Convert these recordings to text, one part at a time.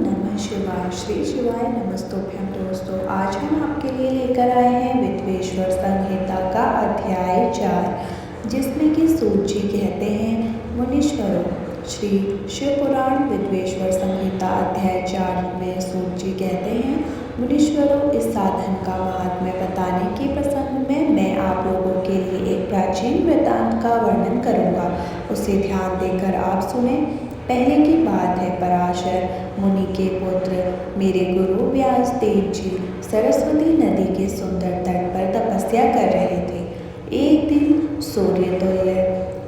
नमः शिवाय। श्री शिवाय नमस्तोभ्यम। दोस्तों, आज हम आपके लिए लेकर आए हैं विद्वेश्वर संहिता का अध्याय 4, जिसमें कि सूत जी कहते हैं, मुनीश्वरों, श्री शिव पुराण विद्वेश्वर संहिता अध्याय 4 में सूत जी कहते हैं, मुनीश्वरों, इस साधन का महात्म्य बताने के प्रसंग में मैं आप लोगों के लिए एक प्राचीन वृत्तांत का वर्णन करूंगा। उसे ध्यान देकर आप सुने। पहले की बात है, पराशर मुनि के पुत्र मेरे गुरु व्यास देव जी सरस्वती नदी के सुंदर तट पर तपस्या कर रहे थे। एक दिन सूर्यतुल्य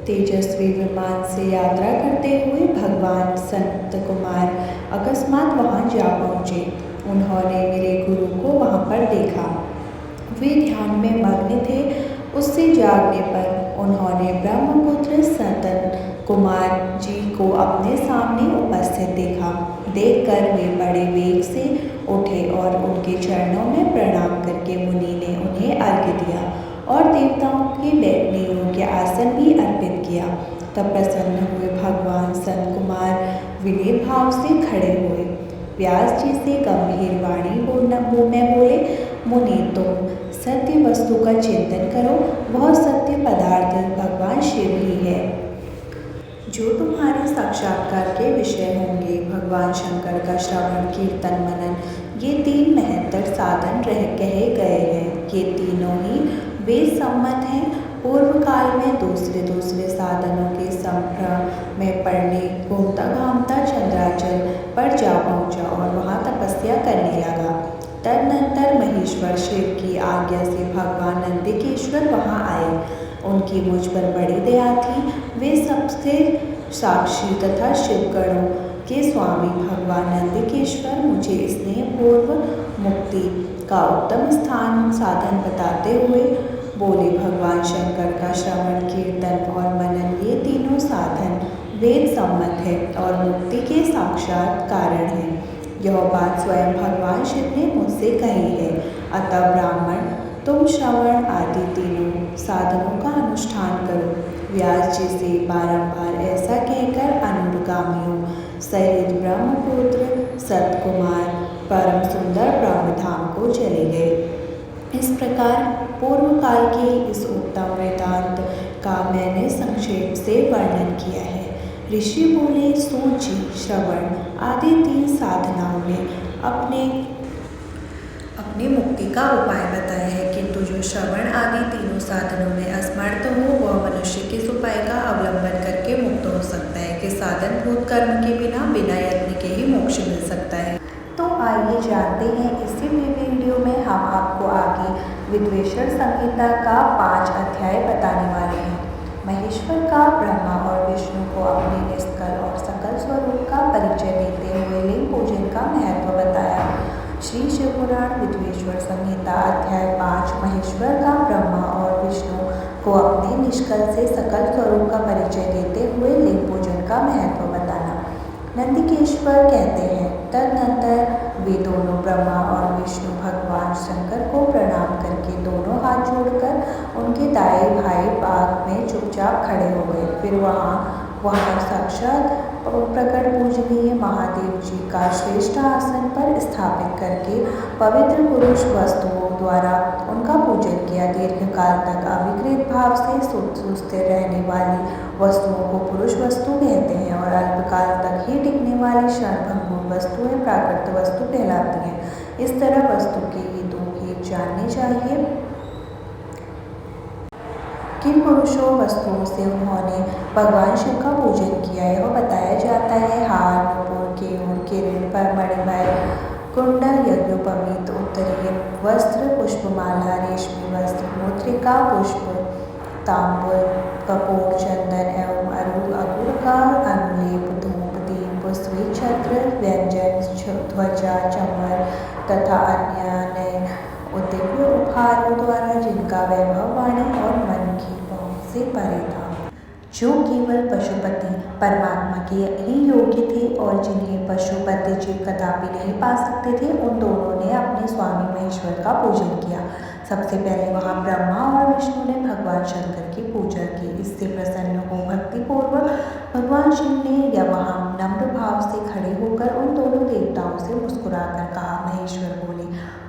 तेजस्वी विमान से यात्रा करते हुए भगवान संत कुमार अकस्मात वहां जा पहुंचे। उन्होंने मेरे गुरु को वहां पर देखा। वे ध्यान में मग्न थे। उससे जागने पर उन्होंने ब्रह्मपुत्र सतन कुमार जी को अपने सामने उपस्थित देखा। देखकर वे बड़े वेग से उठे और उनके चरणों में प्रणाम करके मुनि ने उन्हें अर्घ्य दिया और देवताओं के बैठने योग्य आसन भी अर्पित किया। तब प्रसन्न हुए भगवान संत कुमार विनय भाव से खड़े हुए। व्यास जी से गंभीर वाणी में बोले, मुनि, तुम सत्य वस्तु का चिंतन करो। वह सत्य पदार्थ भगवान शिव ही है, जो तुम्हारे साक्षात्कार के विषय होंगे। भगवान शंकर का श्रवण, कीर्तन, मनन, ये 3 महत्तर साधन कहे गए हैं। ये तीनों ही वेद सम्मत हैं। पूर्व काल में दूसरे साधनों के संभ्रम में पड़ने घूमता घामता चंद्राचल पर जा पहुंचा और वहां तपस्या करने लगा। तदनंतर महेश्वर शिव की आज्ञा से भगवान नंदिकेश्वर वहां आए। उनकी मुझ पर बड़ी दया थी। वे सबसे साक्षी तथा शिवगणों के स्वामी भगवान नंदिकेश्वर मुझे स्नेहपूर्व मुक्ति का उत्तम स्थान साधन बताते हुए बोले, भगवान शंकर का श्रवण, कीर्तन और मनन, ये तीनों साधन वेद सम्मत है और मुक्ति के साक्षात कारण है। यह बात स्वयं भगवान शिव ने मुझसे कही है। अतः ब्राह्मण, तुम श्रवण आदि तीनों साधनों का अनुष्ठान करो। व्यास जी से बारंबार ऐसा कहकर अनुगामियों सहित ब्रह्मपुत्र सतकुमार परम सुंदर ब्रह्मधाम को चले गए। इस प्रकार पूर्व काल के इस उत्तम वृत्तांत का मैंने संक्षेप से वर्णन किया है। ऋषि बोले, सूत जी, श्रवण आदि 3 साधनाओं में अपनी मुक्ति का उपाय बताया है, किंतु जो श्रवण आदि तीनों साधनों में असमर्थ हो वह मनुष्य किस उपाय का अवलंबन करके मुक्त हो सकता है कि साधन भूत कर्म के बिना यत्न के ही मोक्ष मिल सकता है। तो आइए जानते हैं, इसी वीडियो में हम आपको आगे विद्वेश्वर संहिता का 5 अध्याय बताने वाले हैं। महेश्वर का ब्रह्मा और विष्णु को अपने निष्कल और सकल स्वरूप का परिचय देते हुए लिंग पूजन का महत्व बताया। श्री शिव पुराण विद्वेश्वर संहिता अध्याय 5, महेश्वर का ब्रह्मा और विष्णु को अपने निष्कल से सकल स्वरूप का परिचय देते हुए लिंग पूजन का महत्व बताना। नंदिकेश्वर कहते हैं, तदनंतर वे दोनों ब्रह्मा और विष्णु भगवान शंकर को प्रणाम करके दोनों हाथ जोड़कर उनके दाएं भाई बाग में चुपचाप खड़े हो गए। फिर वहाँ साक्षात प्रकट पूजनीय महादेव जी का श्रेष्ठ आसन पर स्थापित करके पवित्र पुरुष वस्तुओं द्वारा उनका पूजन किया। दीर्घकाल तक अविकृत भाव से सुस्थिर रहने वाली वस्तुओं को पुरुष वस्तु कहते हैं और अल्पकाल तक ही टिकने वाली क्षणभंगुर वस्तुएं प्राकृत वस्तु कहलाती हैं। इस तरह वस्तु के ये 2 भेद जानने चाहिए। किन पुरुषों वस्तुओं से उन्होंने भगवान शिव का पूजन किया, यह बताया जाता है। हार, नुपुर, केयूर, किरण, मणिमय, कुंडल, यज्ञोपवीत, उत्तरीय वस्त्र, पुष्पमाला, रेशमी वस्त्र, मुद्रिका, पुष्प, तांबुल, कपूर, चंदन एवं अगुर का अनुलेप, धूप, दीप, स्वी छत्र, व्यंजन, ध्वजा, चमर तथा अन्य दिव्य उपहारों द्वारा जिनका वैभव वाणी और मन की पहुंच से परे था, जो केवल पशुपति परमात्मा के ही योग्य थे और जिन्हें पशुपति जीव कदापि नहीं पा सकते थे, उन दोनों ने अपने स्वामी महेश्वर का पूजन किया। सबसे पहले वहां ब्रह्मा और विष्णु ने भगवान शंकर की पूजा की। इससे प्रसन्न हो भक्तिपूर्वक भगवान शिव ने या वहां नम्र भाव से खड़े होकर उन दोनों देवताओं से मुस्कुराकर कहा। महेश्वर बोले,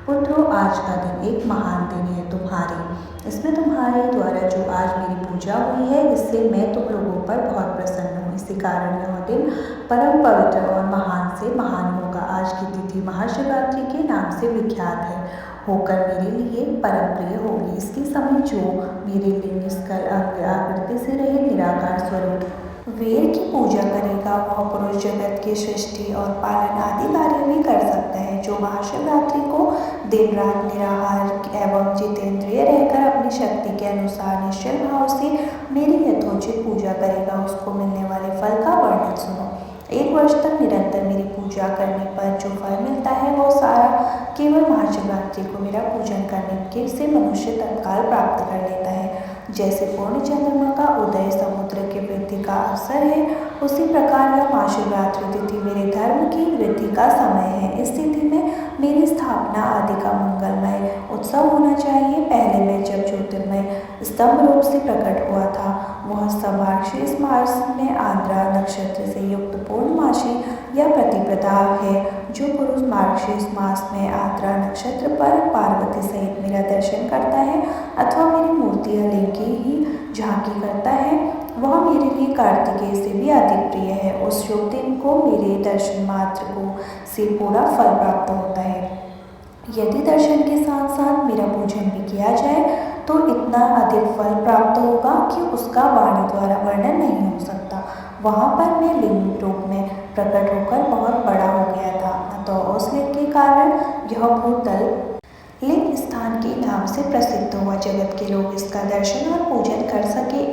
पुत्रों, आज का दिन एक महान दिन है तुम्हारी। इसमें तुम्हारे द्वारा जो आज मेरी पूजा हुई है, इससे मैं तुम लोगों पर बहुत प्रसन्न हूँ। इसी कारण यह दिन परम पवित्र और महान से महान होगा। आज की तिथि महाशिवरात्रि के नाम से विख्यात है होकर मेरे लिए परम प्रिय होगी। इसके समय जो मेरे लिंग निष्कल आकृति से रहे निराकार स्वरूप वेद की पूजा करेगा, वह पुरुष जगत की सृष्टि और पालन आदि कार्य भी कर सकता है। जो महाशिवरात्रि को दिन रात निराहार एवं जितेंद्रिय रहकर अपनी शक्ति के अनुसार निश्चल भाव से मेरी यथोचित पूजा करेगा, उसको मिलने वाले फल का वर्णन सुनो। 1 वर्ष तक निरंतर मेरी पूजा करने पर जो फल मिलता है, वो सारा केवल महाशिवरात्रि को मेरा पूजन करने के से मनुष्य तत्काल प्राप्त कर लेता है। जैसे पूर्ण चंद्रमा का उदय समुद्र के वृद्धि का अवसर है, उसी प्रकार यह महाशिवरात्रि तिथि मेरे धर्म की वृद्धि का समय है। इस तिथि में मेरी स्थापना आदि का मंगलमय उत्सव होना चाहिए। पहले मैं जब ज्योतिर्मय स्तंभ रूप से प्रकट हुआ था, वह मार्गशीर्ष मास में आंद्रा नक्षत्र से युक्त पूर्णमासी या प्रतिपदा है। जो पुरुष मार्गशीर्ष मास में आंद्रा नक्षत्र पर पार्वती सहित मेरा दर्शन करता है अथवा मेरी मूर्ति या लिंग की ही झांकी करता है, वह मेरे लिए कार्तिकेय से भी अधिक प्रिय है। उस शुभ दिन को मेरे दर्शन मात्र को से पूरा फल प्राप्त होता है। यदि दर्शन के साथ साथ मेरा पूजन भी किया जाए तो इतना अधिक फल प्राप्त होगा कि उसका वाणी द्वारा वर्णन नहीं हो सकता। वहाँ पर मैं लिंग रूप में प्रकट होकर बहुत बड़ा हो गया था, तो उस लिंग के कारण यह भूतल लिंग स्थान के नाम से प्रसिद्ध हुआ। जगत के लोग इसका दर्शन और पूजन कर सके,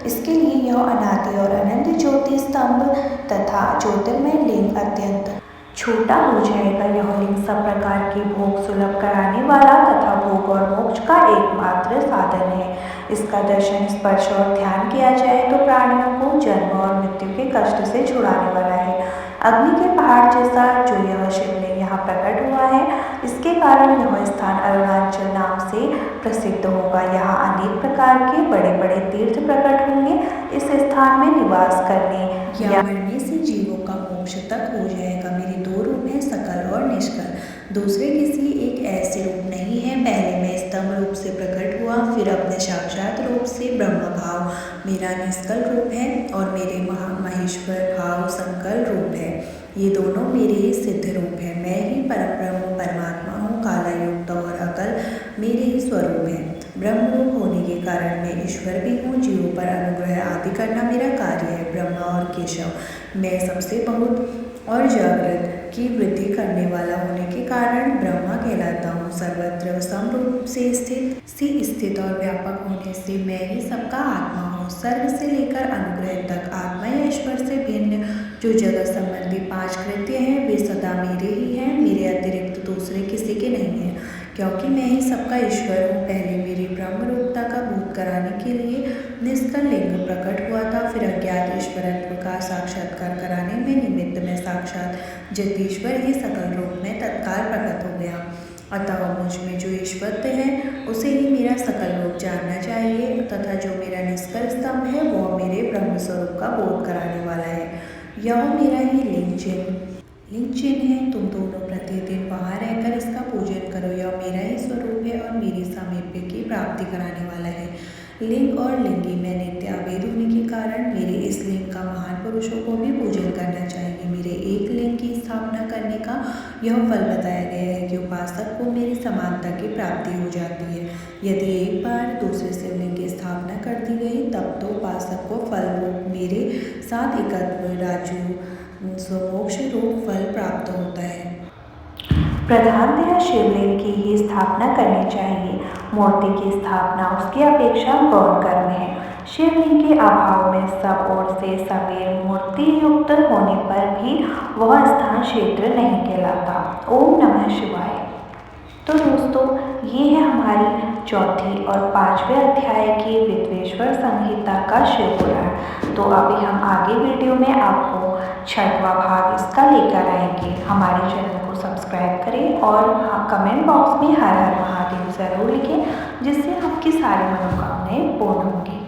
इसके लिए यह अनादि और अनंत ज्योति स्तंभ तथा ज्योतिर्मय लिंग अत्यंत छोटा हो जाएगा। यह लिंग सब प्रकार के भोग सुलभ कराने वाला तथा भोग और मोक्ष का एकमात्र साधन है। इसका दर्शन, स्पर्श और ध्यान किया जाए तो प्राणियों को जन्म और मृत्यु के कष्ट से छुड़ाने वाला है। अग्नि के पहाड़ जैसा जो यह शिवलिंग यहाँ प्रकट हुआ है, इसके कारण यह स्थान अरुणाचल नाम से प्रसिद्ध होगा। यहाँ अनेक प्रकार के बड़े बड़े तीर्थ प्रकट होंगे। इस स्थान में निवास करने या मरने से जीवों का मोक्ष तक हो जाएगा। मेरे 2 रूप हैं, सकल और निष्कल। दूसरे किसी एक ऐसे रूप नहीं है। पहले मैं स्तंभ रूप से प्रकट हुआ, फिर अपने साक्षात रूप से ब्रह्म भाव मेरा निष्कल रूप है और मेरे महेश्वर भाव संकल रूप है। ये दोनों मेरे ही सिद्ध रूप है। मैं ही परम ब्रह्म परमात्मा हूँ। काला युक्त और अकल मेरे ही स्वरूप है। ब्रह्म रूप होने के कारण मैं ईश्वर भी हूँ। जीवों पर अनुग्रह आदि करना मेरा कार्य है। ब्रह्मा और केशव, मैं सबसे बहुत और जागृत की वृद्धि करने वाला होने के कारण ब्रह्मा कहलाता हूँ। सर्वत्र समरूप से स्थित और व्यापक होने से मैं ही सबका आत्मा हूँ। सर्व से लेकर अनुग्रह तक आत्मा या ईश्वर से भिन्न जो जगत संबंधी 5 कृत्य हैं, वे सदा मेरे ही हैं। मेरे अतिरिक्त दूसरे किसी के नहीं हैं, क्योंकि मैं ही सबका ईश्वर हूँ। पहले मेरी ब्रह्म रूपता का बोध कराने के लिए निष्कल लिंग प्रकट हुआ था, फिर अज्ञात ईश्वरत्व का साक्षात्कार कराने में निमित्त में साक्षात जगदीश्वर ही सकल रूप में तत्काल प्रकट हो गया। अतः मुझ में जो ईश्वरत्व है, उसे ही मेरा सकल रूप जानना चाहिए तथा जो मेरा निष्कल स्तंभ है, वह मेरे ब्रह्म स्वरूप का बोध कराने वाला है। यह मेरा ही लिंग चिन्ह है। तुम दोनों प्रतिदिन वहाँ रहकर इसका पूजन करो। यह मेरा ही स्वरूप है और मेरी सामीप्य की प्राप्ति कराने वाला है। लिंग और लिंगी में नित्य अभेद होने के कारण मेरे इस लिंग का महान पुरुषों को भी पूजन करना चाहिए। मेरे एक लिंग की स्थापना करने का यह फल बताया गया है कि उपासक को मेरी समानता की प्राप्ति हो जाती है। यदि एक बार दूसरे शिवलिंग की स्थापना कर दी गई, तब तो उपासक को फल रूप मेरे साथ एकत्व राजू स्वमोक्ष रूप फल प्राप्त होता है। प्रधानतया शिवलिंग की ही स्थापना करनी चाहिए। मूर्ति की स्थापना उसकी अपेक्षा गौण कर्म है। शिवलिंग के अभाव में सब ओर से सवेर मूर्ति युक्त होने पर भी वह स्थान क्षेत्र नहीं कहलाता। ओम नमः शिवाय। तो दोस्तों, ये है हमारी चौथी और 5वें अध्याय की विद्वेश्वर संहिता का शिव पुराण। तो अभी हम आगे वीडियो में आपको 6वां भाग इसका लेकर आएंगे। हमारे चैनल को सब्सक्राइब करें और कमेंट बॉक्स में हर हर महादेव ज़रूर लिखें, जिससे आपकी सारी मनोकामनाएं पूर्ण होंगी।